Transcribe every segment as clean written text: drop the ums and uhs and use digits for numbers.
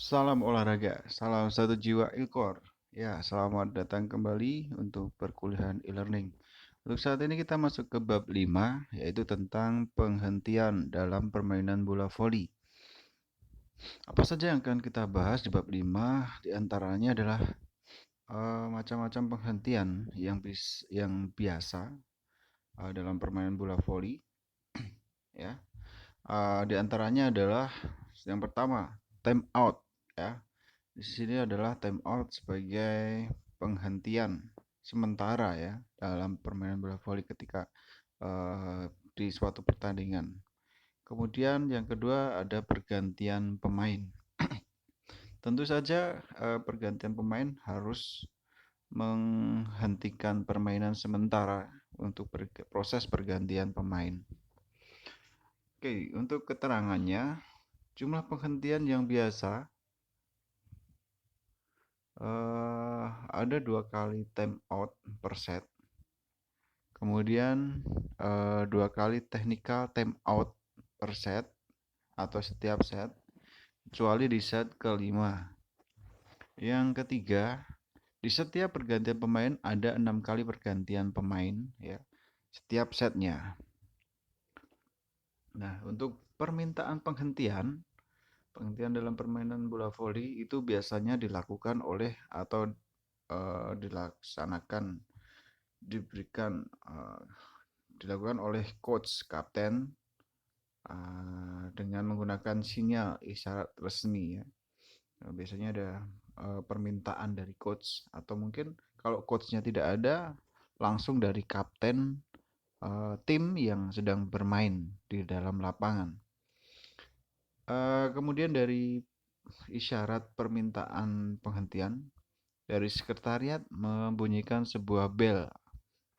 Salam olahraga, salam satu jiwa ilkor. Ya, selamat datang kembali untuk perkuliahan e-learning. Untuk saat ini kita masuk ke bab 5, yaitu tentang penghentian dalam permainan bola voli. Apa saja yang akan kita bahas di bab 5? Di antaranya adalah macam-macam penghentian yang biasa dalam permainan bola voli. Ya, di antaranya adalah yang pertama, time out. Ya, di sini adalah time out sebagai penghentian sementara ya dalam permainan bola voli ketika di suatu pertandingan. Kemudian yang kedua ada pergantian pemain. Tentu saja pergantian pemain harus menghentikan permainan sementara untuk proses pergantian pemain. Oke, untuk keterangannya, jumlah penghentian yang biasa ada 2 kali time out per set. Kemudian 2 kali technical time out per set atau setiap set, kecuali di set kelima. Yang ketiga, di setiap pergantian pemain ada 6 kali pergantian pemain ya, setiap setnya. Nah, untuk permintaan penghentian dalam permainan bola voli itu biasanya dilakukan oleh atau dilakukan oleh coach, kapten, dengan menggunakan sinyal isyarat resmi ya. Biasanya ada permintaan dari coach, atau mungkin kalau coachnya tidak ada, langsung dari kapten tim yang sedang bermain di dalam lapangan. Kemudian dari isyarat permintaan penghentian, dari sekretariat membunyikan sebuah bel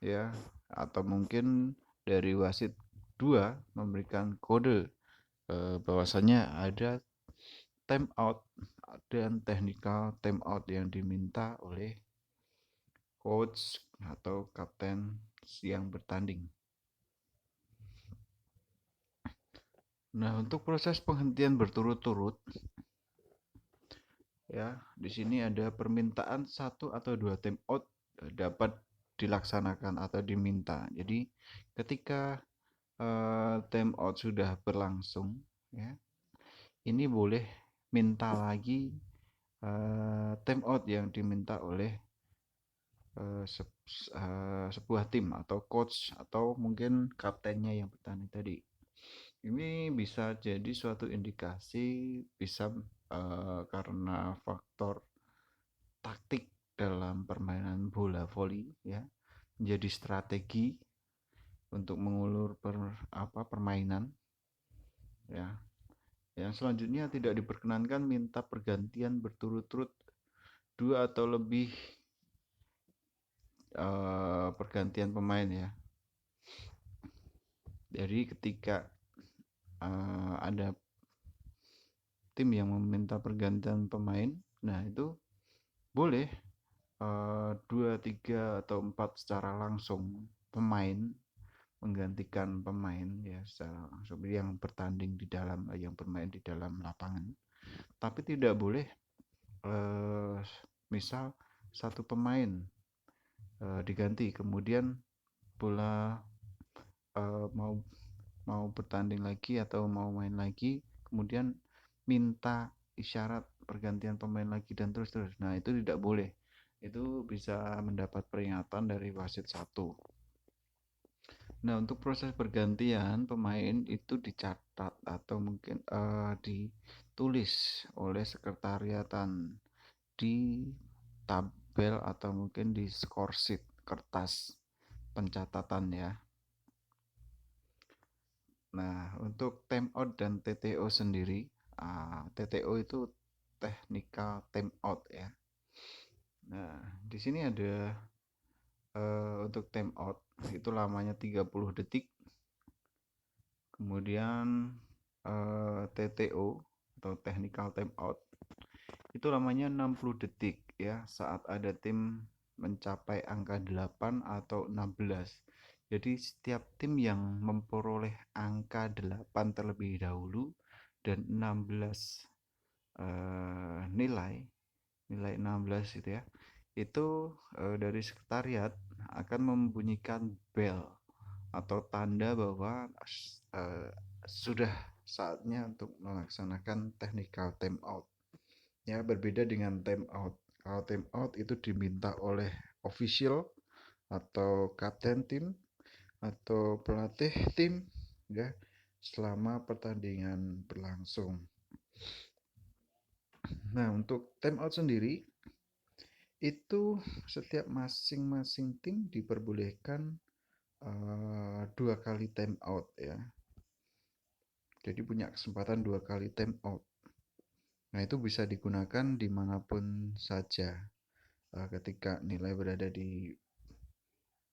ya, atau mungkin dari wasit 2 memberikan kode bahwasanya ada time out dan technical time out yang diminta oleh coach atau kapten yang bertanding. Nah, untuk proses penghentian berturut-turut ya, di sini ada permintaan 1 atau 2 time out dapat dilaksanakan atau diminta. Jadi, ketika time out sudah berlangsung ya, ini boleh minta lagi time out yang diminta oleh sebuah tim atau coach atau mungkin kaptennya yang bertanding tadi. Ini bisa jadi suatu indikasi, bisa karena faktor taktik dalam permainan bola voli ya, menjadi strategi untuk mengulur permainan ya. Yang selanjutnya, tidak diperkenankan minta pergantian berturut-turut 2 atau lebih pergantian pemain ya. Jadi ketika ada tim yang meminta pergantian pemain, nah itu boleh 2, 3, atau 4 secara langsung pemain menggantikan pemain ya secara langsung yang bertanding di dalam yang bermain di dalam lapangan. Tapi tidak boleh misal satu pemain diganti, kemudian bola mau bertanding lagi atau mau main lagi, kemudian minta isyarat pergantian pemain lagi dan terus. Nah, itu tidak boleh. Itu bisa mendapat peringatan dari wasit 1. Nah, untuk proses pergantian pemain itu dicatat atau mungkin ditulis oleh sekretariatan di tabel atau mungkin di score sheet, kertas pencatatan ya. Nah, untuk time out dan TTO sendiri, TTO itu technical time out ya. Nah, di sini ada untuk time out itu lamanya 30 detik. Kemudian TTO atau technical time out itu lamanya 60 detik ya, saat ada tim mencapai angka 8 atau 16. Jadi setiap tim yang memperoleh angka 8 terlebih dahulu dan 16 nilai 16 itu ya, itu dari sekretariat akan membunyikan bell atau tanda bahwa sudah saatnya untuk melaksanakan technical time out. Ya, berbeda dengan time out. Kalau time out itu diminta oleh official atau kapten tim atau pelatih tim ya selama pertandingan berlangsung. Nah, untuk time out sendiri itu setiap masing-masing tim diperbolehkan 2 kali time out ya. Jadi punya kesempatan 2 kali time out. Nah, itu bisa digunakan dimanapun saja ketika nilai berada di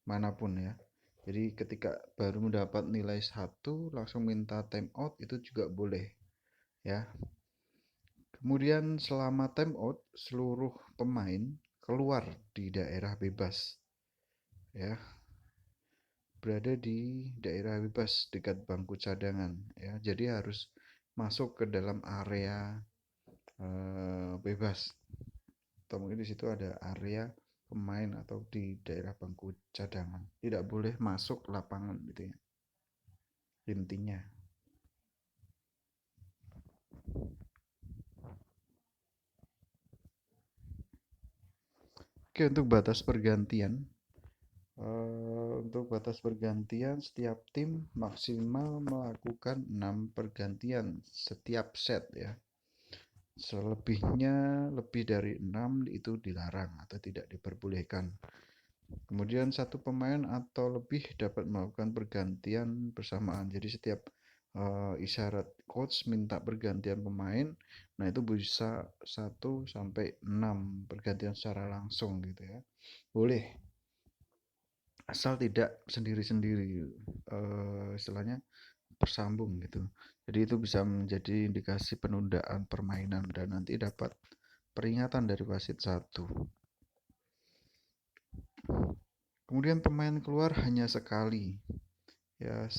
manapun ya. Jadi ketika baru mendapat nilai 1 langsung minta time out itu juga boleh ya. Kemudian selama time out seluruh pemain keluar di daerah bebas ya. Berada di daerah bebas dekat bangku cadangan ya. Jadi harus masuk ke dalam area bebas. Atau mungkin di situ ada area pemain atau di daerah bangku cadangan. Tidak boleh masuk lapangan gitu ya. Intinya. Oke, untuk batas pergantian. Untuk batas pergantian, setiap tim maksimal melakukan 6 pergantian setiap set ya. Selebihnya lebih dari 6 itu dilarang atau tidak diperbolehkan. Kemudian satu pemain atau lebih dapat melakukan pergantian bersamaan. Jadi setiap isyarat coach minta pergantian pemain, nah itu bisa 1 sampai 6 pergantian secara langsung gitu ya. Boleh, asal tidak sendiri-sendiri, istilahnya bersambung gitu. Jadi itu bisa menjadi indikasi penundaan permainan dan nanti dapat peringatan dari wasit 1. Kemudian pemain keluar hanya sekali. Ya,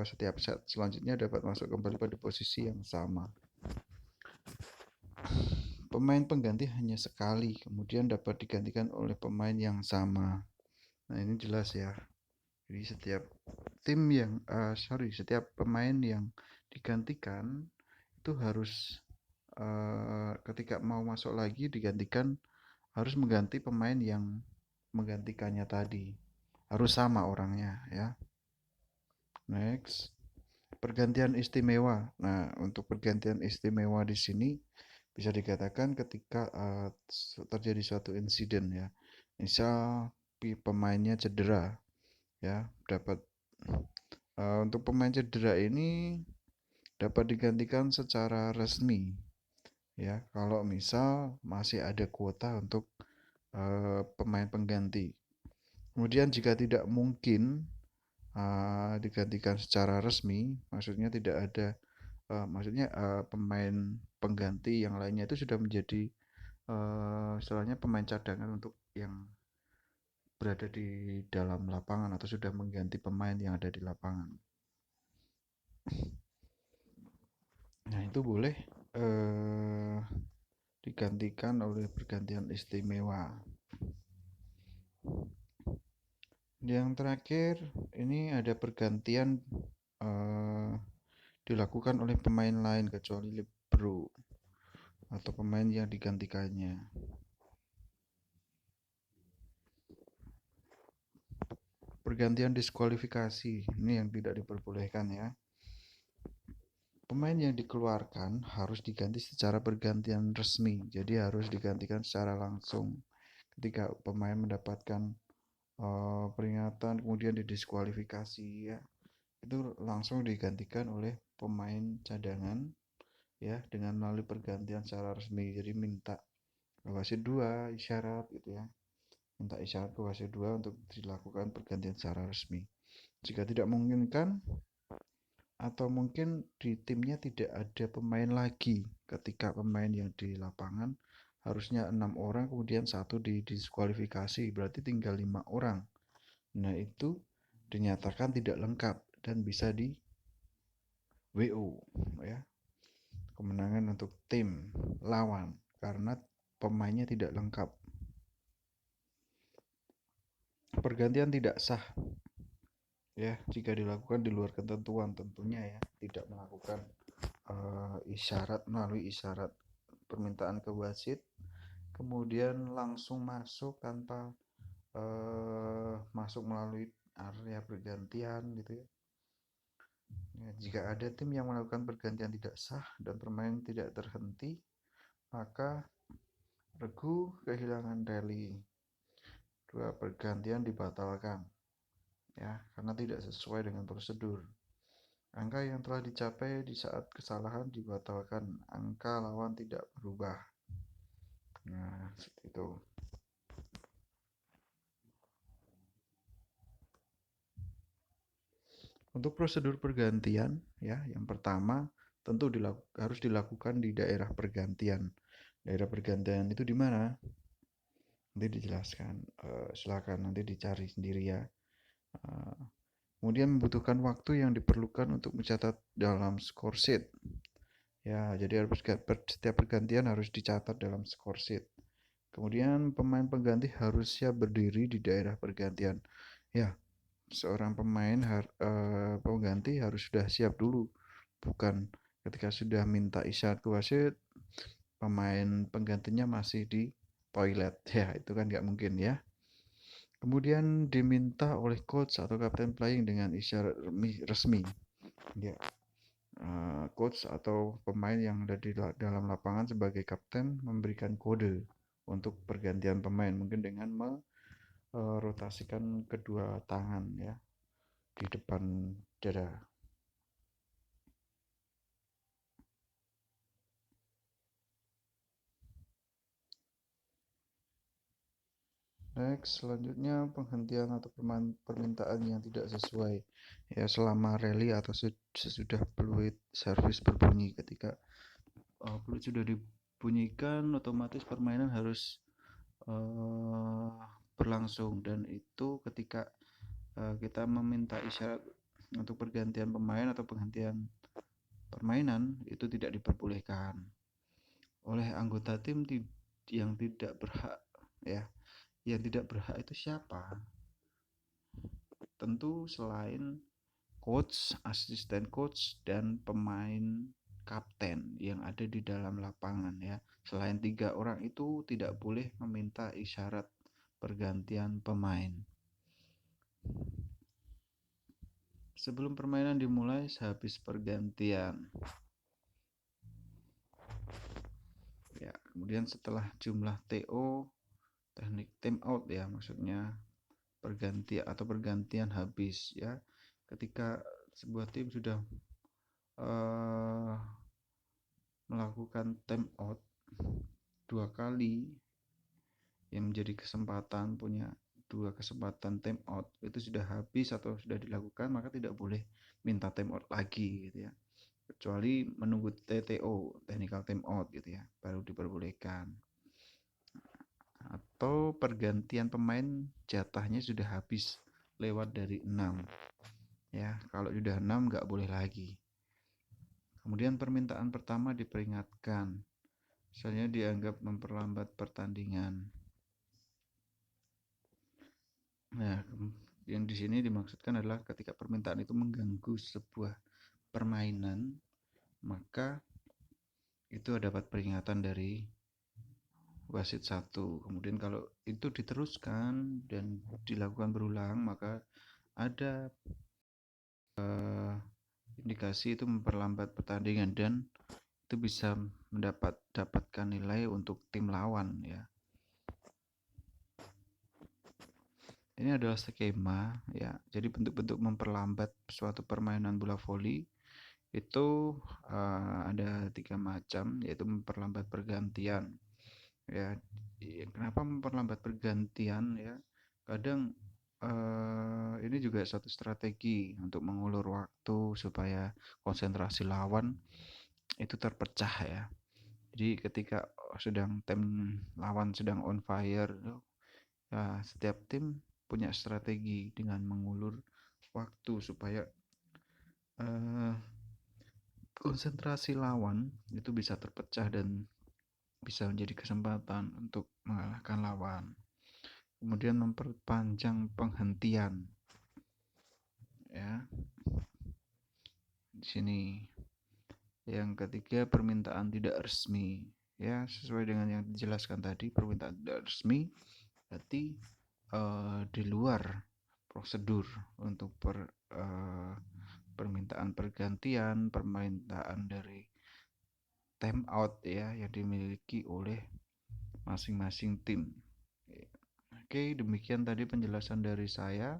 setiap set selanjutnya dapat masuk kembali pada posisi yang sama. Pemain pengganti hanya sekali, kemudian dapat digantikan oleh pemain yang sama. Nah, ini jelas ya. Jadi setiap setiap pemain yang digantikan itu harus ketika mau masuk lagi digantikan harus mengganti pemain yang menggantikannya tadi. Harus sama orangnya ya. Next, pergantian istimewa. Nah, untuk pergantian istimewa di sini bisa dikatakan ketika terjadi suatu insiden ya. Misal pemainnya cedera ya, dapat untuk pemain cedera ini dapat digantikan secara resmi ya. Kalau misal masih ada kuota untuk pemain pengganti. Kemudian jika tidak mungkin digantikan secara resmi, maksudnya tidak ada, pemain pengganti yang lainnya itu sudah menjadi istilahnya pemain cadangan untuk yang berada di dalam lapangan atau sudah mengganti pemain yang ada di lapangan. Nah itu boleh digantikan oleh pergantian istimewa. Yang terakhir ini ada pergantian dilakukan oleh pemain lain kecuali libero atau pemain yang digantikannya. Pergantian diskualifikasi ini yang tidak diperbolehkan ya. Pemain yang dikeluarkan harus diganti secara pergantian resmi, jadi harus digantikan secara langsung. Ketika pemain mendapatkan peringatan kemudian didiskualifikasi ya, itu langsung digantikan oleh pemain cadangan ya dengan melalui pergantian secara resmi. Jadi minta wasit 2 isyarat gitu ya. Minta isyarat ke wasit 2 untuk dilakukan pergantian secara resmi. Jika tidak memungkinkan atau mungkin di timnya tidak ada pemain lagi ketika pemain yang di lapangan harusnya 6 orang kemudian 1 didiskualifikasi berarti tinggal 5 orang. Nah itu dinyatakan tidak lengkap dan bisa di WO ya, kemenangan untuk tim lawan. karena pemainnya tidak lengkap. Pergantian tidak sah ya jika dilakukan di luar ketentuan, tentunya ya tidak melakukan melalui isyarat permintaan ke wasit, kemudian langsung masuk tanpa masuk melalui area pergantian gitu ya. Ya, jika ada tim yang melakukan pergantian tidak sah dan permainan tidak terhenti, maka regu kehilangan rally. Dua pergantian dibatalkan ya karena tidak sesuai dengan prosedur. Angka yang telah dicapai di saat kesalahan dibatalkan, angka lawan tidak berubah. Nah, seperti itu. Untuk prosedur pergantian, ya, yang pertama tentu harus dilakukan di daerah pergantian. Daerah pergantian itu di mana? Nanti dijelaskan. Silakan nanti dicari sendiri ya. Uh, Kemudian membutuhkan waktu yang diperlukan untuk mencatat dalam score sheet. Ya, jadi setiap pergantian harus dicatat dalam score sheet. Kemudian pemain pengganti harus siap berdiri di daerah pergantian. Ya, seorang pengganti harus sudah siap dulu, bukan ketika sudah minta isyarat ke wasit, pemain penggantinya masih di toilet. Ya, itu kan nggak mungkin ya. Kemudian diminta oleh coach atau kapten playing dengan isyarat resmi. Ya, coach atau pemain yang ada di dalam lapangan sebagai kapten memberikan kode untuk pergantian pemain, mungkin dengan merotasikan kedua tangan ya di depan dada. Next, selanjutnya penghentian atau permintaan yang tidak sesuai ya selama rally atau sesudah peluit servis berbunyi. Ketika peluit sudah dibunyikan, otomatis permainan harus uh, berlangsung, dan itu ketika kita meminta isyarat untuk pergantian pemain atau penghentian permainan itu tidak diperbolehkan oleh anggota tim yang tidak berhak ya. Yang tidak berhak itu siapa? Tentu selain coach, asisten coach, dan pemain kapten yang ada di dalam lapangan ya. Selain 3 orang itu tidak boleh meminta isyarat pergantian pemain. Sebelum permainan dimulai, sehabis pergantian. Ya, kemudian setelah jumlah TO, teknik time out ya, maksudnya pergantian habis ya. Ketika sebuah tim sudah uh, melakukan time out 2 kali, yang menjadi kesempatan punya 2 kesempatan time out itu sudah habis atau sudah dilakukan, maka tidak boleh minta time out lagi gitu ya, kecuali menunggu TTO, technical time out gitu ya, baru diperbolehkan. Atau pergantian pemain jatahnya sudah habis lewat dari 6 ya, kalau sudah 6 nggak boleh lagi. Kemudian permintaan pertama diperingatkan, misalnya dianggap memperlambat pertandingan. Nah, yang di sini dimaksudkan adalah ketika permintaan itu mengganggu sebuah permainan, maka itu dapat peringatan dari wasit 1. Kemudian kalau itu diteruskan dan dilakukan berulang, maka ada indikasi itu memperlambat pertandingan dan itu bisa mendapatkan nilai untuk tim lawan ya. Ini adalah skema ya. Jadi bentuk-bentuk memperlambat suatu permainan bola voli itu ada 3 macam, yaitu memperlambat pergantian ya. Kenapa memperlambat pergantian ya? Kadang ini juga suatu strategi untuk mengulur waktu supaya konsentrasi lawan itu terpecah ya. Jadi ketika lawan sedang on fire ya, setiap tim punya strategi dengan mengulur waktu supaya konsentrasi lawan itu bisa terpecah dan bisa menjadi kesempatan untuk mengalahkan lawan. Kemudian memperpanjang penghentian, ya. Di sini yang ketiga, permintaan tidak resmi, ya, sesuai dengan yang dijelaskan tadi. Permintaan tidak resmi berarti di luar prosedur untuk permintaan pergantian, permintaan dari time out, ya, yang dimiliki oleh masing-masing tim. Oke, demikian tadi penjelasan dari saya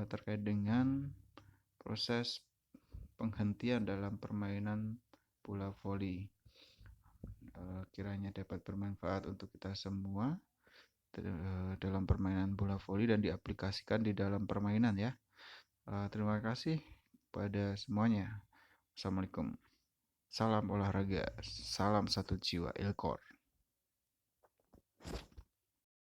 terkait dengan proses penghentian dalam permainan bola voli. Kiranya dapat bermanfaat untuk kita semua dalam permainan bola voli dan diaplikasikan di dalam permainan, ya. Terima kasih pada semuanya. Assalamualaikum. Salam olahraga, salam satu jiwa Ilkor.